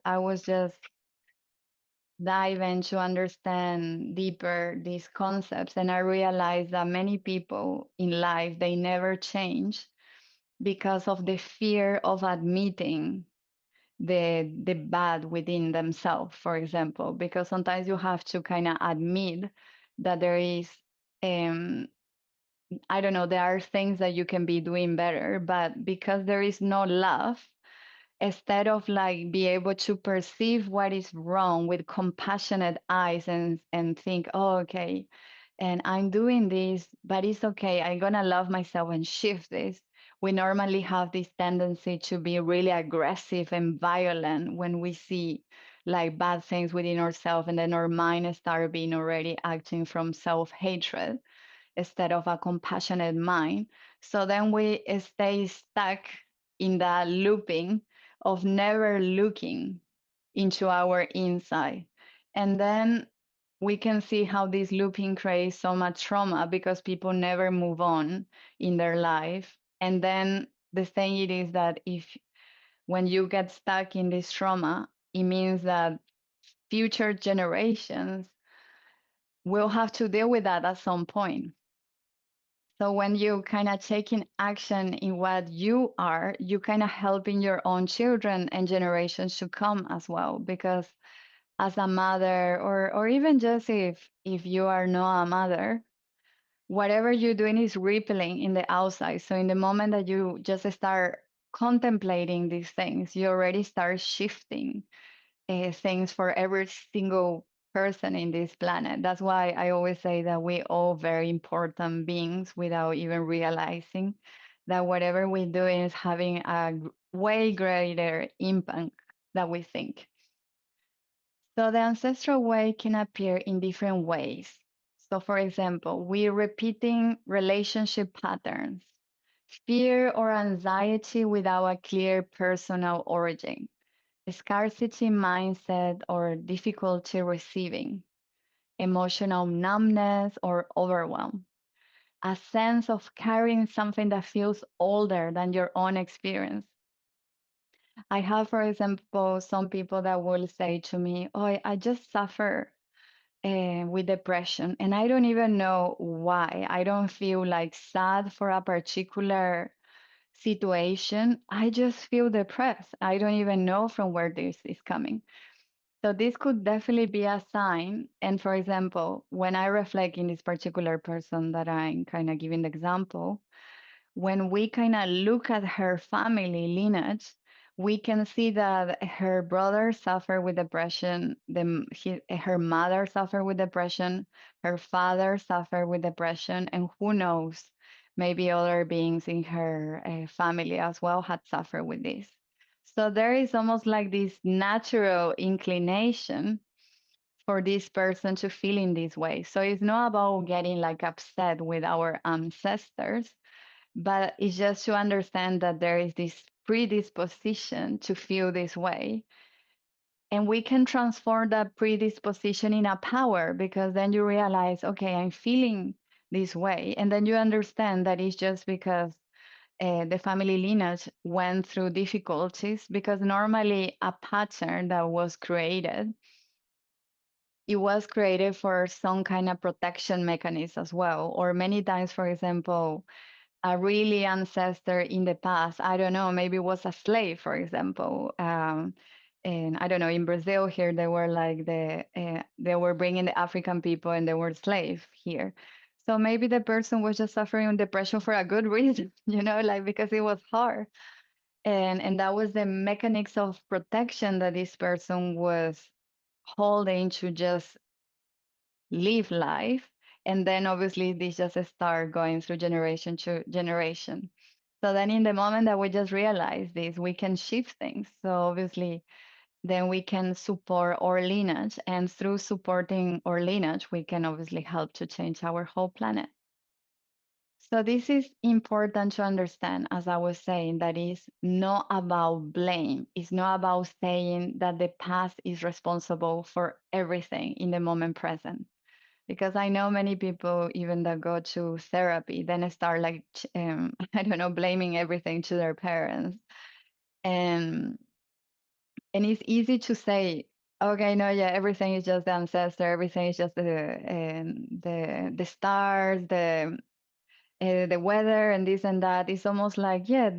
I was just diving to understand deeper these concepts, and I realized that many people in life, they never change because of the fear of admitting the bad within themselves, for example, because sometimes you have to kind of admit that there is um I don't know, there are things that you can be doing better, but because there is no love, instead of like be able to perceive what is wrong with compassionate eyes and think, oh, okay, and I'm doing this, but it's okay, I'm gonna love myself and shift this. We normally have this tendency to be really aggressive and violent when we see like bad things within ourselves, and then our mind start being already acting from self-hatred instead of a compassionate mind. So then we stay stuck in that looping of never looking into our inside. And then we can see how this looping creates so much trauma because people never move on in their life. And then the thing it is that if when you get stuck in this trauma, it means that future generations will have to deal with that at some point. So when you kind of taking action in what you are, you kind of helping your own children and generations to come as well. Because as a mother, or even just if you are not a mother, whatever you're doing is rippling in the outside. So in the moment that you just start contemplating these things, you already start shifting things for every single person in this planet. That's why I always say that we all very important beings without even realizing that whatever we do is having a way greater impact than we think. So the ancestral way can appear in different ways. So for example, we're repeating relationship patterns, fear or anxiety without a clear personal origin, scarcity mindset or difficulty receiving, emotional numbness or overwhelm, a sense of carrying something that feels older than your own experience. I have, for example, some people that will say to me, oh, I just suffer with depression, and I don't even know why. I don't feel like sad for a particular situation. I just feel depressed. I don't even know from where this is coming. So this could definitely be a sign. And for example, when I reflect in this particular person that I'm kind of giving the example, when we kind of look at her family lineage, we can see that her brother suffered with depression, her mother suffered with depression, her father suffered with depression, and who knows, maybe other beings in her family as well had suffered with this. So there is almost like this natural inclination for this person to feel in this way. So it's not about getting like upset with our ancestors, but it's just to understand that there is this predisposition to feel this way. And we can transform that predisposition in a power, because then you realize, okay, I'm feeling this way. And then you understand that it's just because the family lineage went through difficulties, because normally a pattern that was created, it was created for some kind of protection mechanism as well. Or many times, for example, a really ancestor in the past, I don't know, maybe was a slave, for example. And I don't know, in Brazil here, they were like they were bringing the African people and they were slaves here. So maybe the person was just suffering depression for a good reason, like because it was hard. And that was the mechanics of protection that this person was holding to just live life. And then obviously this just start going through generation to generation. So then in the moment that we just realize this, we can shift things. So obviously then we can support our lineage. And through supporting our lineage, we can obviously help to change our whole planet. So this is important to understand, as I was saying, that is not about blame. It's not about saying that the past is responsible for everything in the moment present, because I know many people even that go to therapy then start like I don't know, blaming everything to their parents. And And it's easy to say, okay, no, yeah, everything is just the ancestor, everything is just the stars, the weather, and this and that. It's almost like, yeah,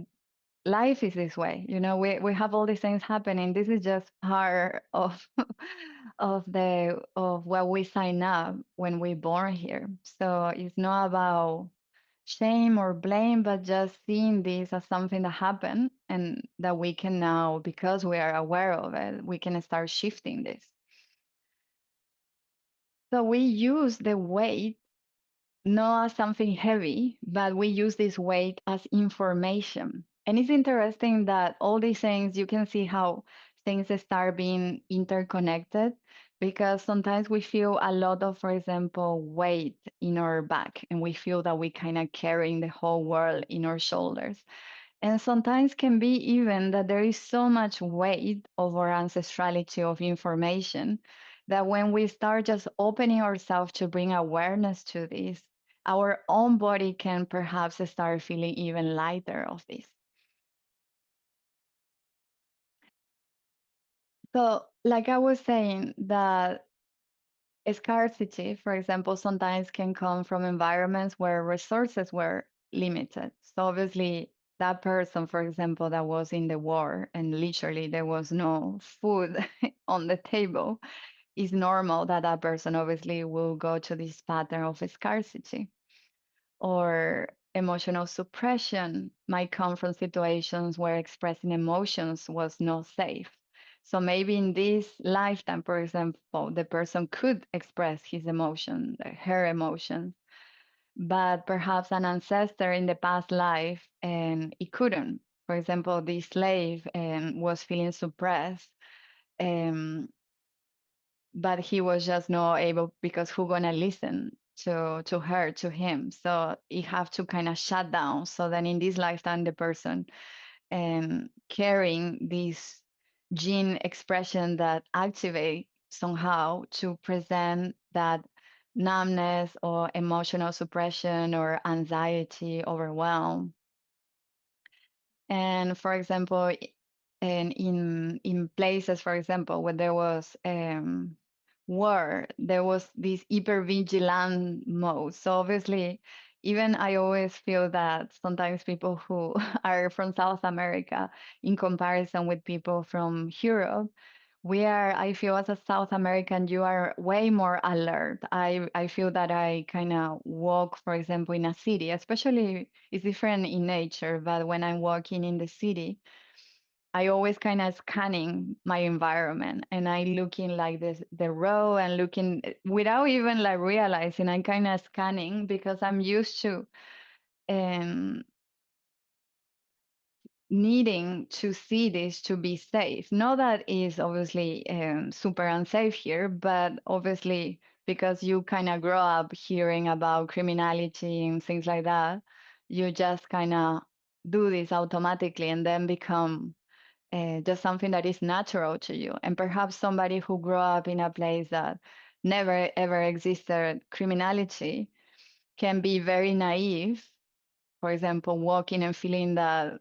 life is this way. We have all these things happening. This is just part of of what we sign up when we're born here. So it's not about shame or blame, but just seeing this as something that happened and that we can now, because we are aware of it, we can start shifting this. So we use the weight not as something heavy, but we use this weight as information. And it's interesting that all these things, you can see how things start being interconnected, because sometimes we feel a lot of, for example, weight in our back, and we feel that we kind of carrying the whole world in our shoulders. And sometimes can be even that there is so much weight of our ancestrality of information that when we start just opening ourselves to bring awareness to this, our own body can perhaps start feeling even lighter of this. So, like I was saying, that scarcity, for example, sometimes can come from environments where resources were limited. So obviously, that person, for example, that was in the war and literally there was no food on the table, is normal that that person obviously will go to this pattern of scarcity. Or emotional suppression might come from situations where expressing emotions was not safe. So maybe in this lifetime, for example, the person could express his emotion, her emotions, but perhaps an ancestor in the past life and it couldn't. For example, the slave was feeling suppressed, um, but he was just not able because who gonna listen to her, to him? So he have to kind of shut down. So then in this lifetime, the person carrying this gene expression that activate somehow to present that numbness or emotional suppression or anxiety, overwhelm. And for example, and in places, for example, where there was war, there was this hypervigilant mode. So obviously, even I always feel that sometimes people who are from South America, in comparison with people from Europe, I feel as a South American, you are way more alert. I feel that I kind of walk, for example, in a city, especially it's different in nature, but when I'm walking in the city, I always kind of scanning my environment and I looking like this, the row and looking without even like realizing I'm kind of scanning because I'm used to um, needing to see this to be safe. Not that is obviously super unsafe here, but obviously because you kind of grow up hearing about criminality and things like that, you just kind of do this automatically and then become just something that is natural to you. And perhaps somebody who grew up in a place that never ever existed criminality can be very naive, for example, walking and feeling that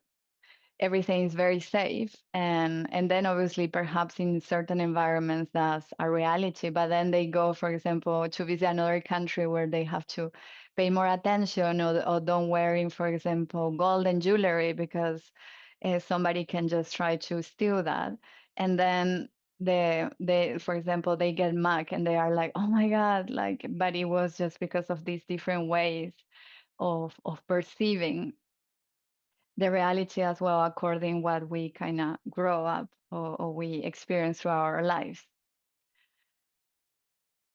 everything is very safe, and then obviously perhaps in certain environments that's a reality, but then they go, for example, to visit another country where they have to pay more attention, or don't wearing, for example, gold and jewelry because somebody can just try to steal that, and then they for example they get mad and they are like, oh my god, like, but it was just because of these different ways of perceiving the reality as well, according what we kind of grow up, or we experience through our lives.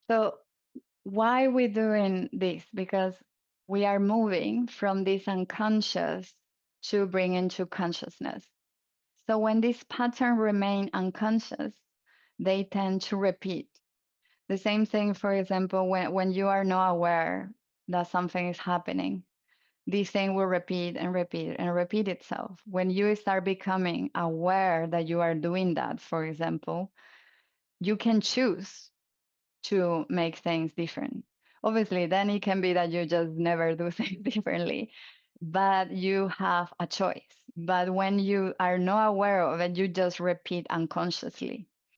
So why we doing this? Because we are moving from this unconscious to bring into consciousness. So when this pattern remain unconscious, they tend to repeat. The same thing, for example, when you are not aware that something is happening, this thing will repeat and repeat and repeat itself. When you start becoming aware that you are doing that, for example, you can choose to make things different. Obviously, then it can be that you just never do things differently, but you have a choice But when you are not aware of it, you just repeat unconsciously.